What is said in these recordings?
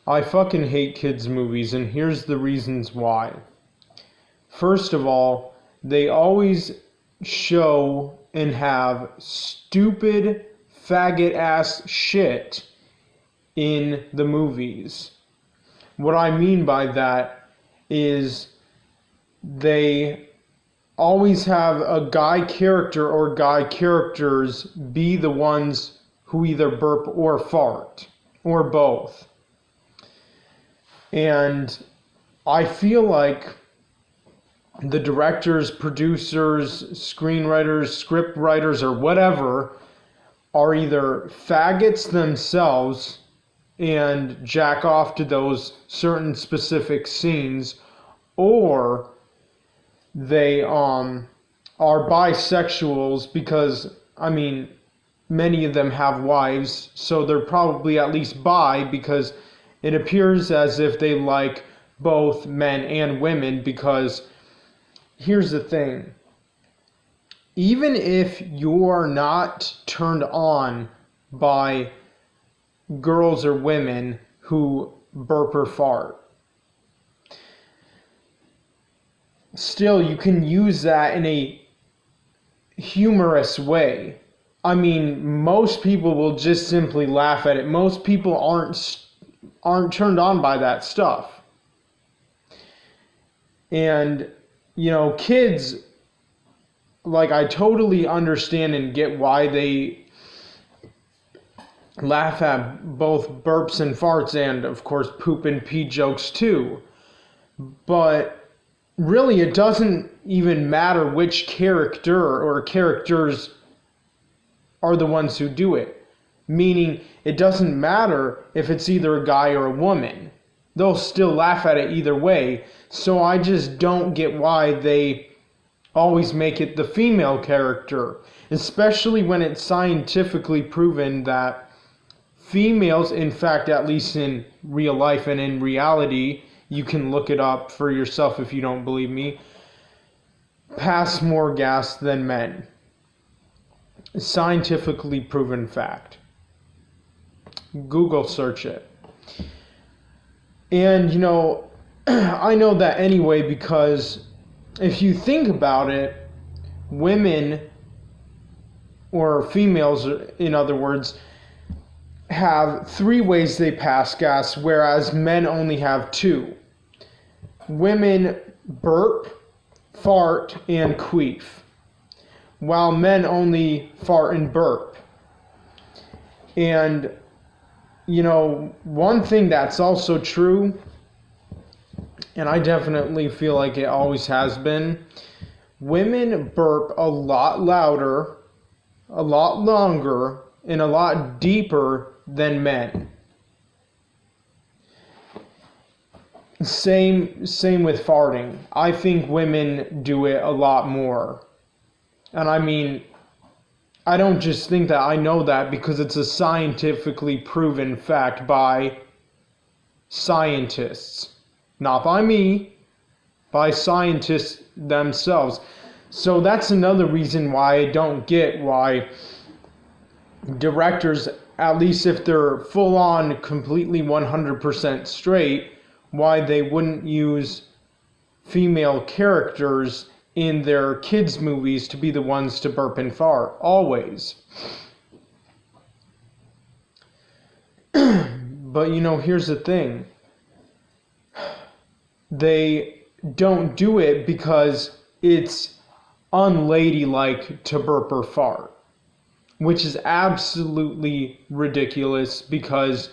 I fucking hate kids' movies, and here's the reasons why. First of all, they always show and have stupid, faggot-ass shit in the movies. What I mean by that is they always have a guy character or guy characters be the ones who either burp or fart, or both. And I feel like the directors, producers, screenwriters, script writers, or whatever are either faggots themselves and jack off to those certain specific scenes, or they are bisexuals because, many of them have wives, so they're probably at least bi because it appears as if they like both men and women. Because here's the thing, even if you're not turned on by girls or women who burp or fart, still you can use that in a humorous way. Most people will just simply laugh at it. Most people aren't turned on by that stuff. And, kids, I totally understand and get why they laugh at both burps and farts and, of course, poop and pee jokes too. But really, it doesn't even matter which character or characters are the ones who do it. Meaning, it doesn't matter if it's either a guy or a woman. They'll still laugh at it either way. So I just don't get why they always make it the female character. Especially when it's scientifically proven that females, in fact, at least in real life and in reality, you can look it up for yourself if you don't believe me, pass more gas than men. Scientifically proven fact. Google search it. And, I know that anyway because if you think about it, women, or females, in other words, have 3 ways they pass gas, whereas men only have 2. Women burp, fart, and queef, while men only fart and burp. And, one thing that's also true, and I definitely feel like it always has been, women burp a lot louder, a lot longer, and a lot deeper than men. Same with farting. I think women do it a lot more. And I don't just think that, I know that because it's a scientifically proven fact by scientists. Not by me, by scientists themselves. So that's another reason why I don't get why directors, at least if they're full on, completely 100% straight, why they wouldn't use female characters in their kids' movies to be the ones to burp and fart, always. But here's the thing. They don't do it because it's unladylike to burp or fart, which is absolutely ridiculous because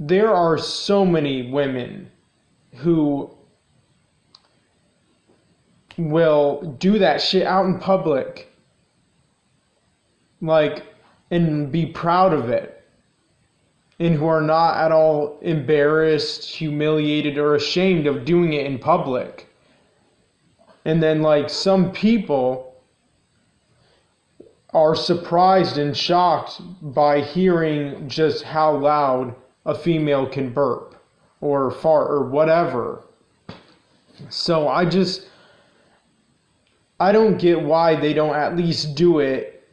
there are so many women who will do that shit out in public, and be proud of it, and who are not at all embarrassed, humiliated, or ashamed of doing it in public. And then some people are surprised and shocked by hearing just how loud a female can burp or fart or whatever. So I don't get why they don't at least do it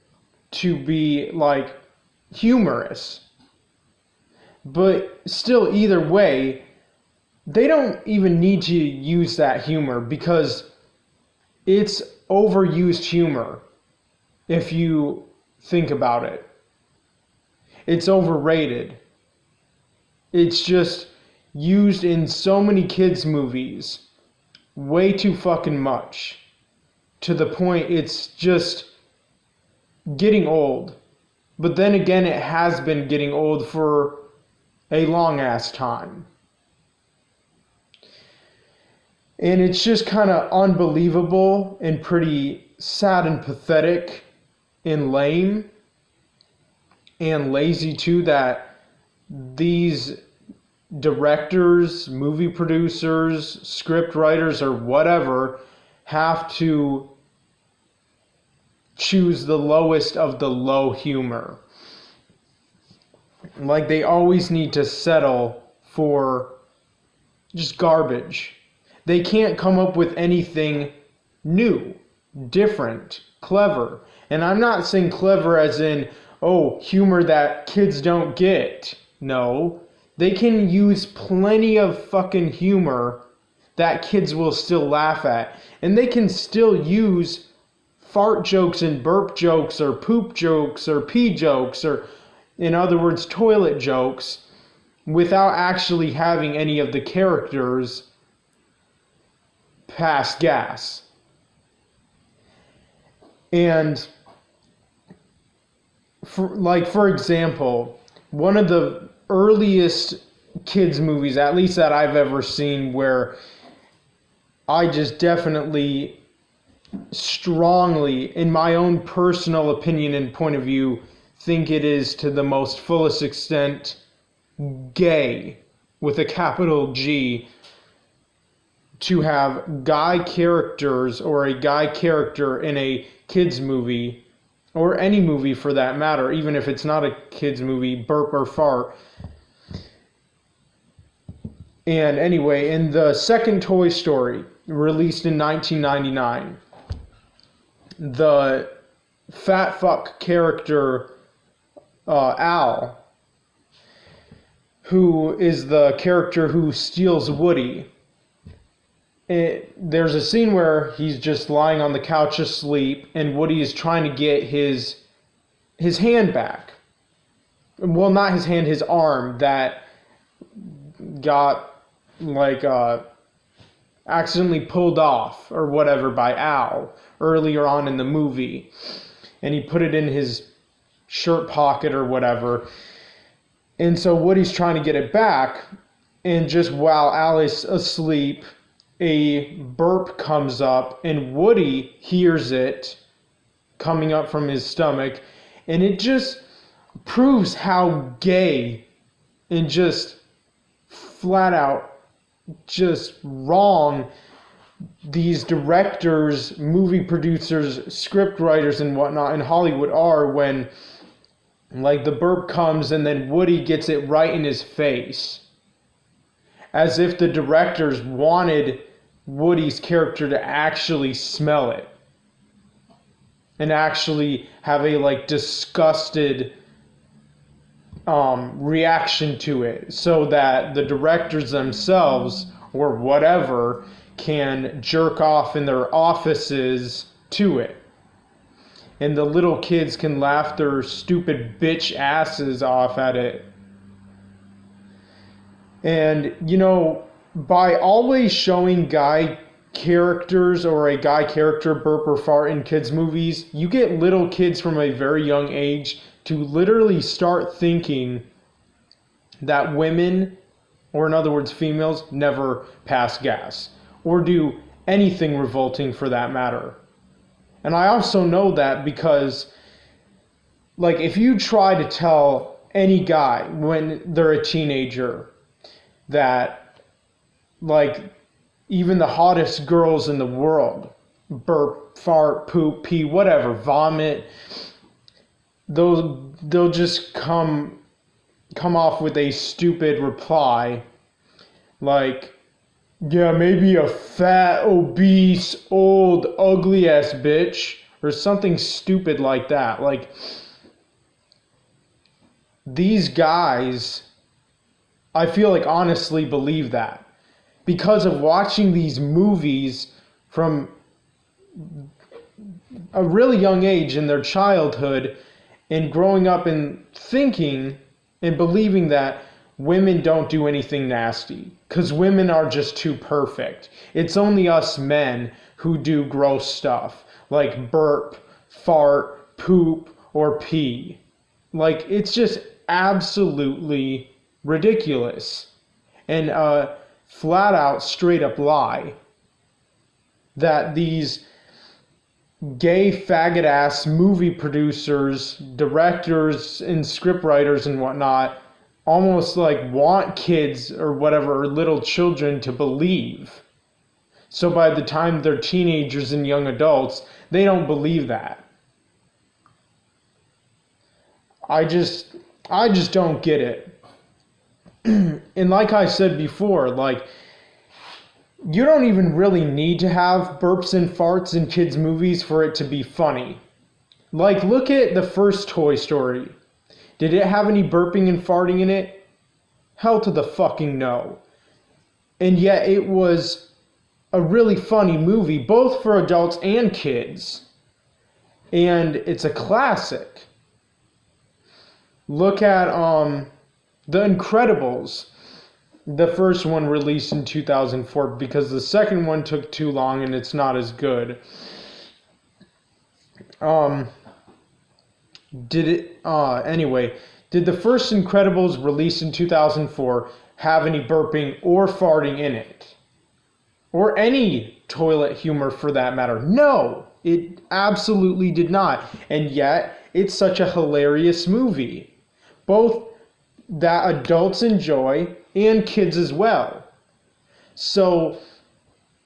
to be humorous. But still, either way, they don't even need to use that humor because it's overused humor if you think about it. It's overrated. It's just used in so many kids' movies way too fucking much, to the point it's just getting old. But then again, it has been getting old for a long ass time. And it's just kind of unbelievable and pretty sad and pathetic and lame and lazy too that these directors, movie producers, script writers, or whatever have to choose the lowest of the low humor. Like, they always need to settle for just garbage. They can't come up with anything new, different, clever. And I'm not saying clever as in, oh, humor that kids don't get. No. They can use plenty of fucking humor that kids will still laugh at. And they can still use fart jokes and burp jokes or poop jokes or pee jokes, or in other words, toilet jokes, without actually having any of the characters pass gas. And for example, one of the earliest kids movies, at least that I've ever seen, where I just definitely strongly, in my own personal opinion and point of view, think it is to the most fullest extent gay, with a capital G, to have guy characters or a guy character in a kids movie, or any movie for that matter, even if it's not a kids movie, burp or fart. And anyway, in the second Toy Story, released in 1999, the fat fuck character Al, who is the character who steals Woody, there's a scene where he's just lying on the couch asleep, and Woody is trying to get his hand back. Well, not his hand, his arm that got accidentally pulled off or whatever by Al earlier on in the movie, and he put it in his shirt pocket or whatever. And so Woody's trying to get it back, and just while Al is asleep, a burp comes up, and Woody hears it coming up from his stomach, and it just proves how gay and just flat out just wrong these directors, movie producers, script writers, and whatnot in Hollywood are, when the burp comes and then Woody gets it right in his face, as if the directors wanted Woody's character to actually smell it and actually have a disgusted reaction to it, so that the directors themselves or whatever can jerk off in their offices to it, and the little kids can laugh their stupid bitch asses off at it. And by always showing guy characters or a guy character burp or fart in kids movies, you get little kids from a very young age to literally start thinking that women, or in other words females, never pass gas or do anything revolting for that matter. And I also know that because if you try to tell any guy when they're a teenager that even the hottest girls in the world burp, fart, poop, pee, whatever, vomit, they'll just come off with a stupid reply yeah, maybe a fat, obese, old, ugly ass bitch, or something stupid like that. These guys I feel like honestly believe that because of watching these movies from a really young age in their childhood and growing up and thinking and believing that women don't do anything nasty because women are just too perfect. It's only us men who do gross stuff like burp, fart, poop, or pee. Like, it's just absolutely ridiculous and a flat out straight up lie that these gay faggot ass movie producers, directors, and scriptwriters and whatnot almost like want kids or whatever, or little children to believe. So by the time they're teenagers and young adults, they don't believe that. I just don't get it. And like I said before, like, you don't even really need to have burps and farts in kids' movies for it to be funny. Like, look at the first Toy Story. Did it have any burping and farting in it? Hell to the fucking no. And yet it was a really funny movie, both for adults and kids. And it's a classic. Look at The Incredibles. The first one released in 2004 because the second one took too long and it's not as good. Did the first Incredibles released in 2004 have any burping or farting in it? Or any toilet humor for that matter? No, it absolutely did not. And yet, it's such a hilarious movie. Both that adults enjoy and kids as well. So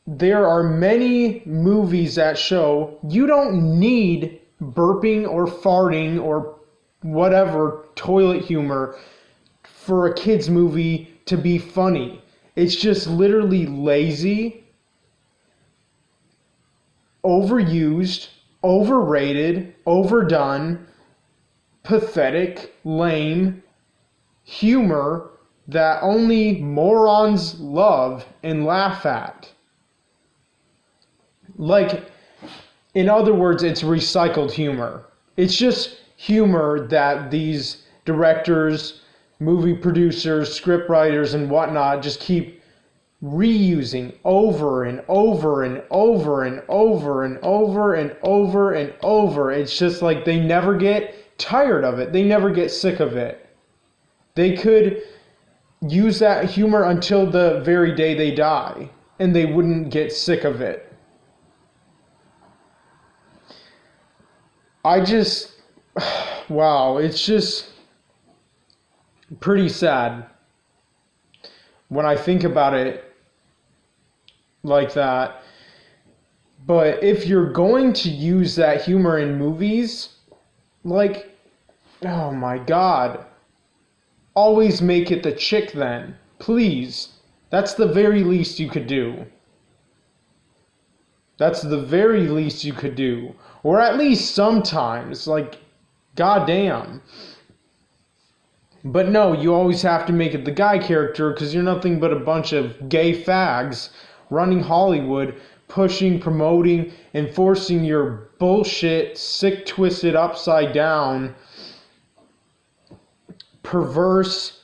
there are many movies that show you don't need burping or farting or whatever toilet humor for a kid's movie to be funny. It's just literally lazy, overused, overrated, overdone, pathetic, lame humor that only morons love and laugh at. Like, in other words, it's recycled humor. It's just humor that these directors, movie producers, script writers, and whatnot just keep reusing over and over and over and over and over and over and over. It's just like they never get tired of it. They never get sick of it. They could use that humor until the very day they die, and they wouldn't get sick of it. Wow, it's just pretty sad when I think about it like that. But if you're going to use that humor in movies, like, oh my God, always make it the chick then. Please. That's the very least you could do. That's the very least you could do. Or at least sometimes, like, goddamn. But no, you always have to make it the guy character because you're nothing but a bunch of gay fags running Hollywood, pushing, promoting, enforcing your bullshit, sick, twisted, upside down, perverse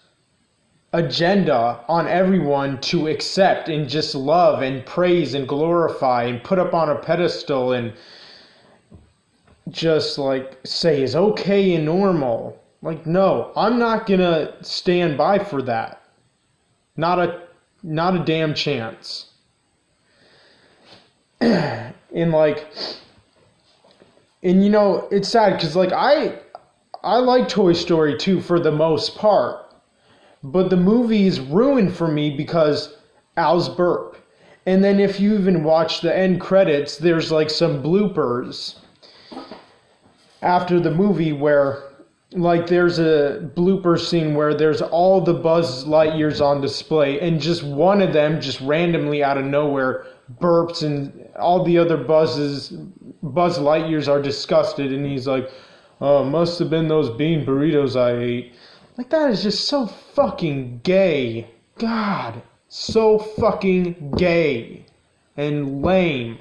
agenda on everyone to accept and just love and praise and glorify and put up on a pedestal and just like say is okay and normal. Like, no, I'm not gonna stand by for that. Not a damn chance. And you know, it's sad because like I like Toy Story 2 for the most part. But the movie is ruined for me because Al's burp. And then if you even watch the end credits, there's like some bloopers after the movie where like there's a blooper scene where there's all the Buzz Lightyears on display and just one of them just randomly out of nowhere burps and all the other Buzz Lightyears are disgusted and he's like, oh, must have been those bean burritos I ate. Like, that is just so fucking gay. God, so fucking gay and lame.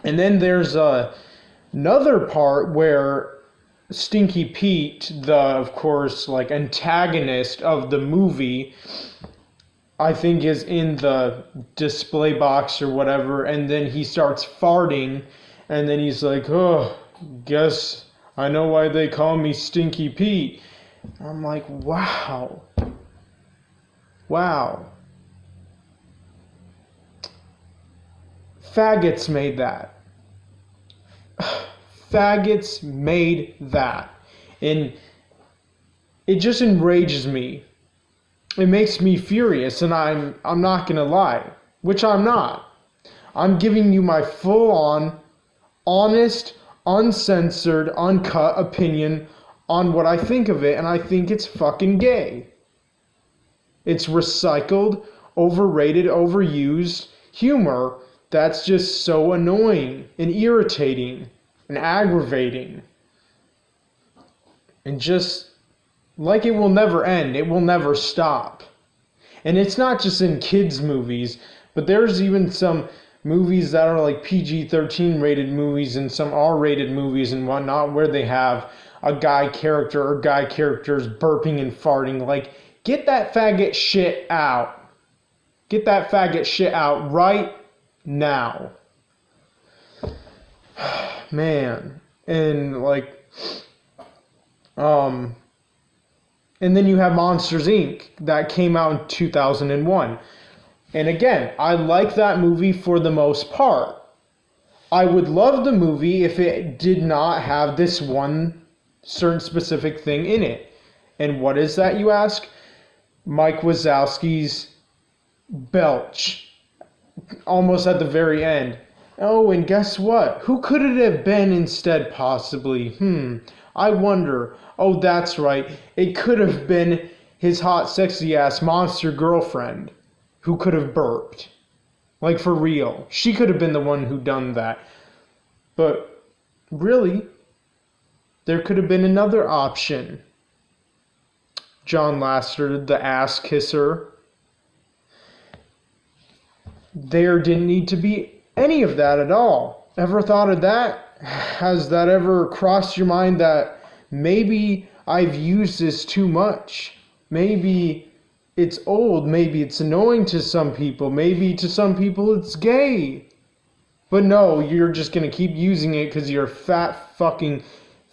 And then there's another part where Stinky Pete, of course, like, antagonist of the movie, I think is in the display box or whatever, and then he starts farting, and then he's like, oh, guess I know why they call me Stinky Pete. I'm like, wow. Wow. Faggots made that. Faggots made that. And it just enrages me. It makes me furious, and I'm not gonna lie, which I'm not. I'm giving you my full-on, honest, uncensored, uncut opinion on what I think of it, and I think it's fucking gay. It's recycled, overrated, overused humor that's just so annoying and irritating and aggravating. And just like, it will never end. It will never stop. And it's not just in kids' movies, but there's even some movies that are like PG-13 rated movies and some R-rated movies and whatnot where they have a guy character or guy characters burping and farting. Like, get that faggot shit out. Get that faggot shit out right now. Man. And like, and then you have Monsters, Inc. that came out in 2001. And again, I like that movie for the most part. I would love the movie if it did not have this one certain specific thing in it. And what is that, you ask? Mike Wazowski's belch. Almost at the very end. Oh, and guess what? Who could it have been instead, possibly? I wonder. Oh, that's right. It could have been his hot, sexy-ass monster girlfriend who could have burped. Like, for real. She could have been the one who done that. But, really, there could have been another option. John Lasseter, the ass kisser. There didn't need to be any of that at all. Ever thought of that? Has that ever crossed your mind that maybe I've used this too much? Maybe it's old. Maybe it's annoying to some people. Maybe to some people it's gay. But no, you're just going to keep using it because you're a fat fucking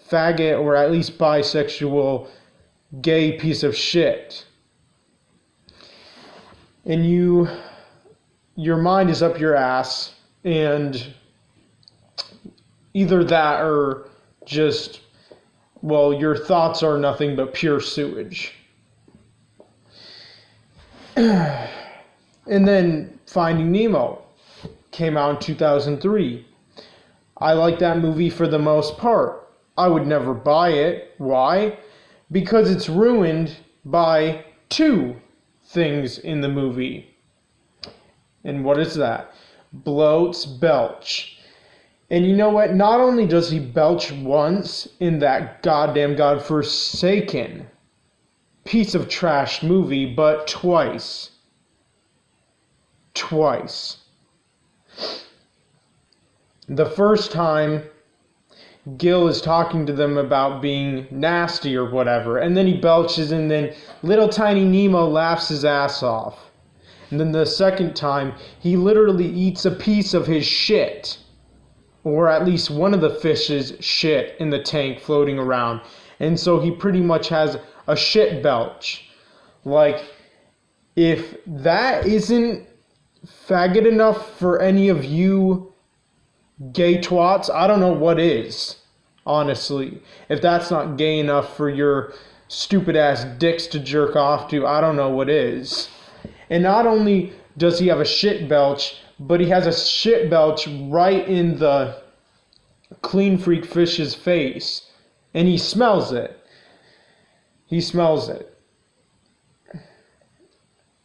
faggot, or at least bisexual gay piece of shit. And your mind is up your ass, and either that or just, well, your thoughts are nothing but pure sewage. And then Finding Nemo came out in 2003. I like that movie for the most part. I would never buy it. Why? Because it's ruined by two things in the movie. And what is that? Bloat's belch. And you know what? Not only does he belch once in that goddamn godforsaken piece of trash movie, but twice. Twice. The first time, Gil is talking to them about being nasty or whatever, and then he belches, and then little tiny Nemo laughs his ass off. And then the second time, he literally eats a piece of his shit. Or at least one of the fish's shit in the tank floating around. And so he pretty much has a shit belch. Like, if that isn't faggot enough for any of you gay twats, I don't know what is. Honestly. If that's not gay enough for your stupid ass dicks to jerk off to, I don't know what is. And not only does he have a shit belch, but he has a shit belch right in the clean freak fish's face. And he smells it. He smells it.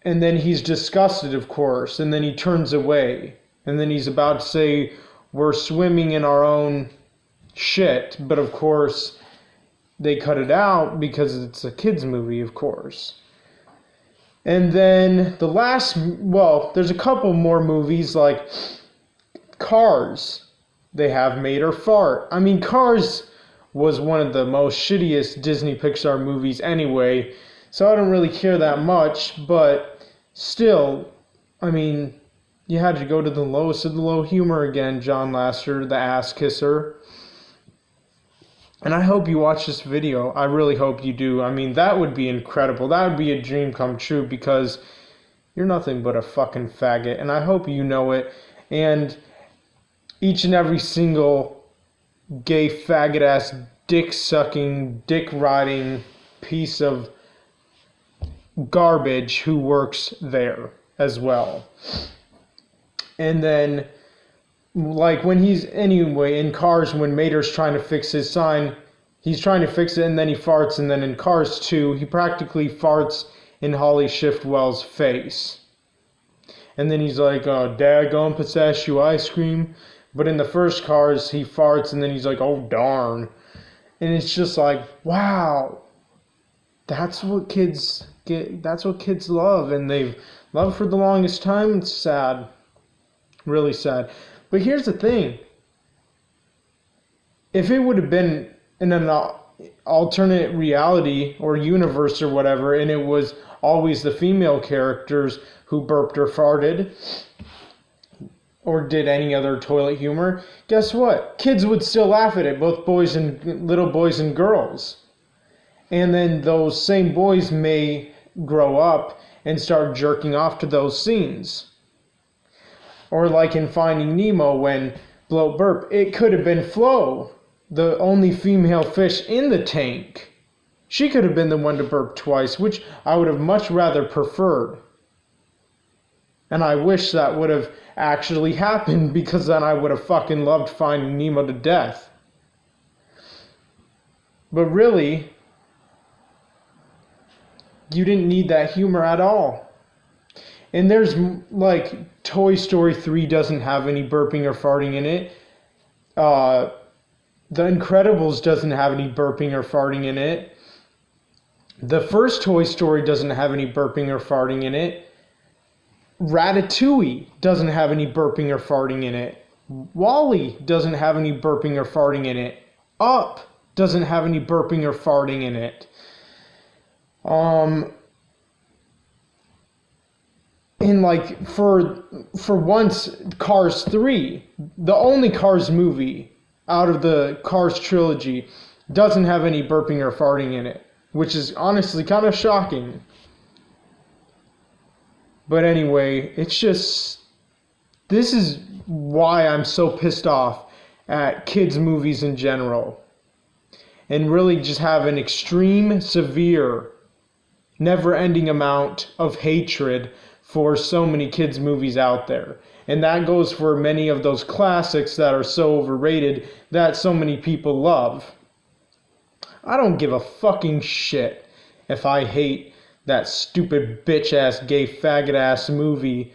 And then he's disgusted, of course. And then he turns away. And then he's about to say, we're swimming in our own shit. But of course, they cut it out because it's a kids movie, of course. And then there's a couple more movies like Cars. They have Made Her Fart. I mean, Cars was one of the most shittiest Disney Pixar movies anyway, so I don't really care that much, but still, I mean, you had to go to the lowest of the low humor again, John Lasseter, the ass kisser. And I hope you watch this video. I really hope you do. I mean, that would be incredible. That would be a dream come true because you're nothing but a fucking faggot. And I hope you know it. And each and every single gay faggot-ass, dick-sucking, dick-riding piece of garbage who works there as well. And then, like, when in Cars, when Mater's trying to fix his sign, he's trying to fix it and then he farts, and then in Cars 2, he practically farts in Holly Shiftwell's face. And then he's like, oh, daggone pistachio ice cream. But in the first Cars, he farts and then he's like, oh, darn. And it's just like, wow, that's what kids get, that's what kids love, and they've loved for the longest time. It's sad. Really sad. But here's the thing. If it would have been in an alternate reality or universe or whatever, and it was always the female characters who burped or farted or did any other toilet humor, guess what? Kids would still laugh at it, both little boys and girls. And then those same boys may grow up and start jerking off to those scenes. Or like in Finding Nemo when Bloat burp, it could have been Flo, the only female fish in the tank. She could have been the one to burp twice, which I would have much rather preferred. And I wish that would have actually happened, because then I would have fucking loved Finding Nemo to death. But really, you didn't need that humor at all. And there's, like, Toy Story 3 doesn't have any burping or farting in it. The Incredibles doesn't have any burping or farting in it. The first Toy Story doesn't have any burping or farting in it. Ratatouille doesn't have any burping or farting in it. WALL-E doesn't have any burping or farting in it. Up doesn't have any burping or farting in it. And like for once, Cars 3, the only Cars movie out of the Cars trilogy, doesn't have any burping or farting in it, which is honestly kind of shocking. But anyway, it's just, this is why I'm so pissed off at kids' movies in general. And really just have an extreme, severe, never-ending amount of hatred for so many kids' movies out there. And that goes for many of those classics that are so overrated that so many people love. I don't give a fucking shit if I hate that stupid bitch-ass, gay faggot-ass movie.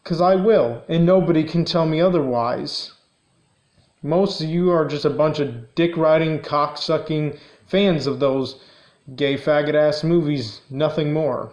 'Cause I will, and nobody can tell me otherwise. Most of you are just a bunch of dick-riding, cock-sucking fans of those gay faggot-ass movies, nothing more.